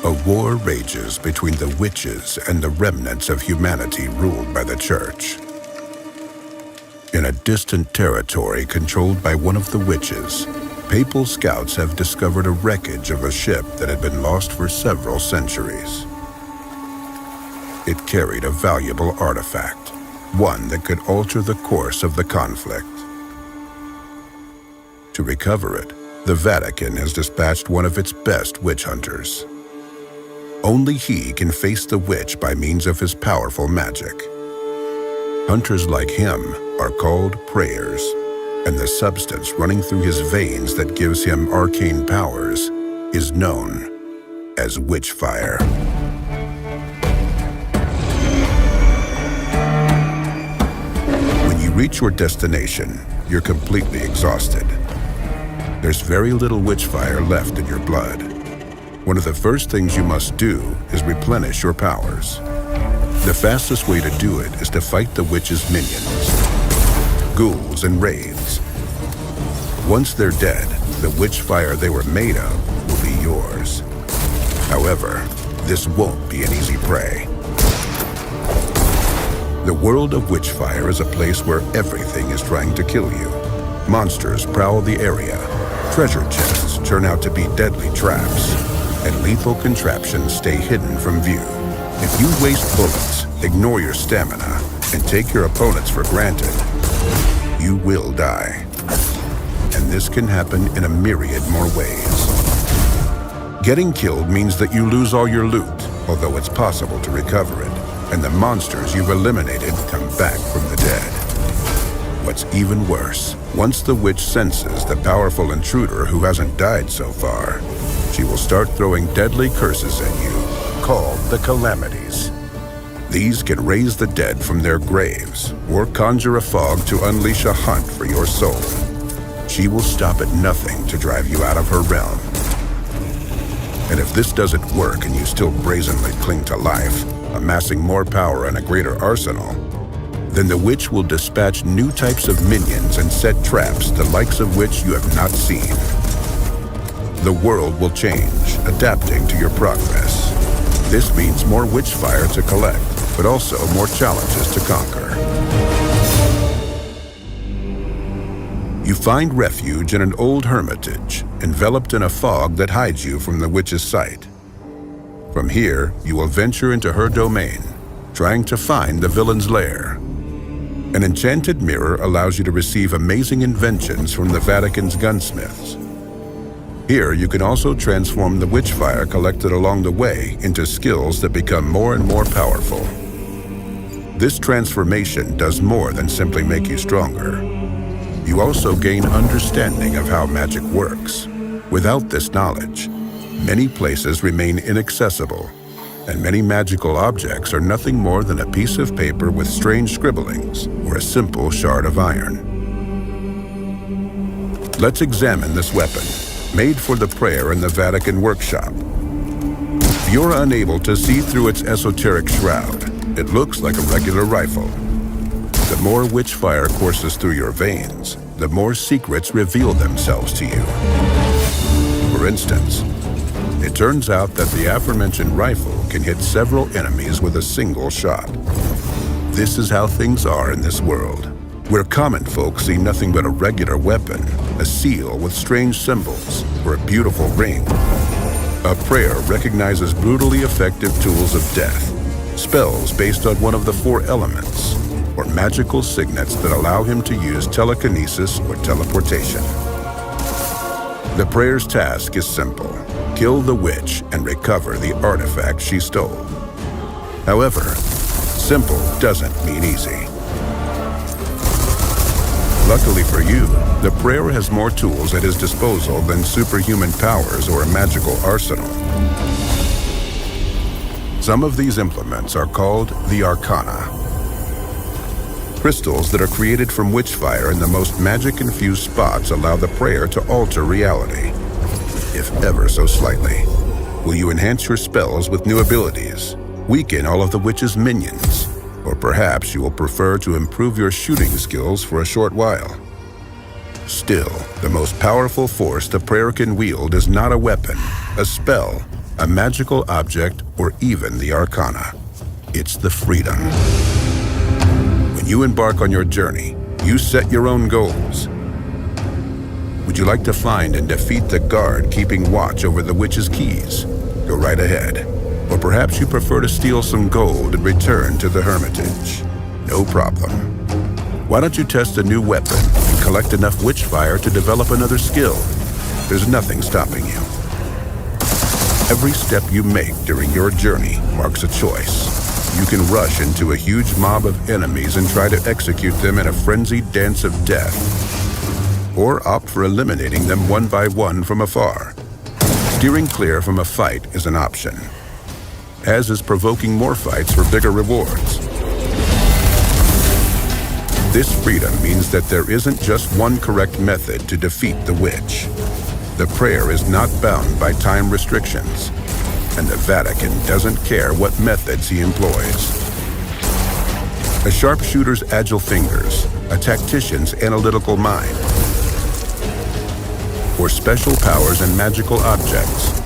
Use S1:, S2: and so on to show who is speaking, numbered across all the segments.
S1: A war rages between the witches and the remnants of humanity ruled by the church. In a distant territory controlled by one of the witches, papal scouts have discovered a wreckage of a ship that had been lost for several centuries. It carried a valuable artifact, one that could alter the course of the conflict. To recover it, the Vatican has dispatched one of its best witch hunters. Only he can face the witch by means of his powerful magic. Hunters like him are called prayers, and the substance running through his veins that gives him arcane powers is known as Witchfire. When you reach your destination, you're completely exhausted. There's very little Witchfire left in your blood. One of the first things you must do is replenish your powers. The fastest way to do it is to fight the witch's minions, ghouls and wraiths. Once they're dead, the Witchfire they were made of will be yours. However, this won't be an easy prey. The world of Witchfire is a place where everything is trying to kill you. Monsters prowl the area, treasure chests turn out to be deadly traps, and lethal contraptions stay hidden from view. If you waste bullets, ignore your stamina, and take your opponents for granted, you will die. And this can happen in a myriad more ways. Getting killed means that you lose all your loot, although it's possible to recover it, and the monsters you've eliminated come back from the dead. What's even worse, once the witch senses the powerful intruder who hasn't died so far, she will start throwing deadly curses at you, called the calamities. These can raise the dead from their graves, or conjure a fog to unleash a hunt for your soul. She will stop at nothing to drive you out of her realm. And if this doesn't work and you still brazenly cling to life, amassing more power and a greater arsenal, then the witch will dispatch new types of minions and set traps the likes of which you have not seen. The world will change, adapting to your progress. This means more Witchfire to collect, but also more challenges to conquer. You find refuge in an old hermitage, enveloped in a fog that hides you from the witch's sight. From here, you will venture into her domain, trying to find the villain's lair. An enchanted mirror allows you to receive amazing inventions from the Vatican's gunsmiths. Here, you can also transform the Witchfire collected along the way into skills that become more and more powerful. This transformation does more than simply make you stronger. You also gain understanding of how magic works. Without this knowledge, many places remain inaccessible, and many magical objects are nothing more than a piece of paper with strange scribblings or a simple shard of iron. Let's examine this weapon, made for the prayer in the Vatican workshop. If you're unable to see through its esoteric shroud, it looks like a regular rifle. The more Witchfire courses through your veins, the more secrets reveal themselves to you. For instance, it turns out that the aforementioned rifle can hit several enemies with a single shot. This is how things are in this world, where common folk see nothing but a regular weapon, a seal with strange symbols, or a beautiful ring. A prayer recognizes brutally effective tools of death, spells based on one of the 4 elements, or magical signets that allow him to use telekinesis or teleportation. The prayer's task is simple: kill the witch and recover the artifact she stole. However, simple doesn't mean easy. Luckily for you, the prayer has more tools at his disposal than superhuman powers or a magical arsenal. Some of these implements are called the Arcana. Crystals that are created from Witchfire in the most magic-infused spots allow the prayer to alter reality, if ever so slightly. Will you enhance your spells with new abilities, weaken all of the witch's minions, or perhaps you will prefer to improve your shooting skills for a short while? Still, the most powerful force the prayer can wield is not a weapon, a spell, a magical object, or even the arcana. It's the freedom. When you embark on your journey, you set your own goals. Would you like to find and defeat the guard keeping watch over the witch's keys? Go right ahead. Or perhaps you prefer to steal some gold and return to the hermitage. No problem. Why don't you test a new weapon and collect enough Witchfire to develop another skill? There's nothing stopping you. Every step you make during your journey marks a choice. You can rush into a huge mob of enemies and try to execute them in a frenzied dance of death, or opt for eliminating them one by one from afar. Steering clear from a fight is an option, as is provoking more fights for bigger rewards. This freedom means that there isn't just one correct method to defeat the witch. The prayer is not bound by time restrictions, and the Vatican doesn't care what methods he employs. A sharpshooter's agile fingers, a tactician's analytical mind, or special powers and magical objects.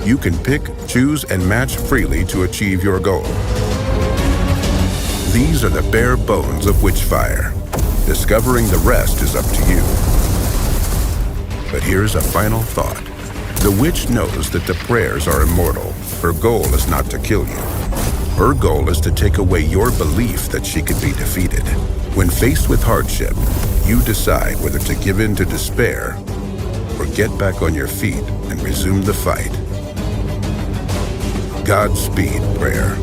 S1: You can pick, choose, and match freely to achieve your goal. These are the bare bones of Witchfire. Discovering the rest is up to you. But here's a final thought. The witch knows that the prayers are immortal. Her goal is not to kill you. Her goal is to take away your belief that she could be defeated. When faced with hardship, you decide whether to give in to despair or get back on your feet and resume the fight. Godspeed, prayer.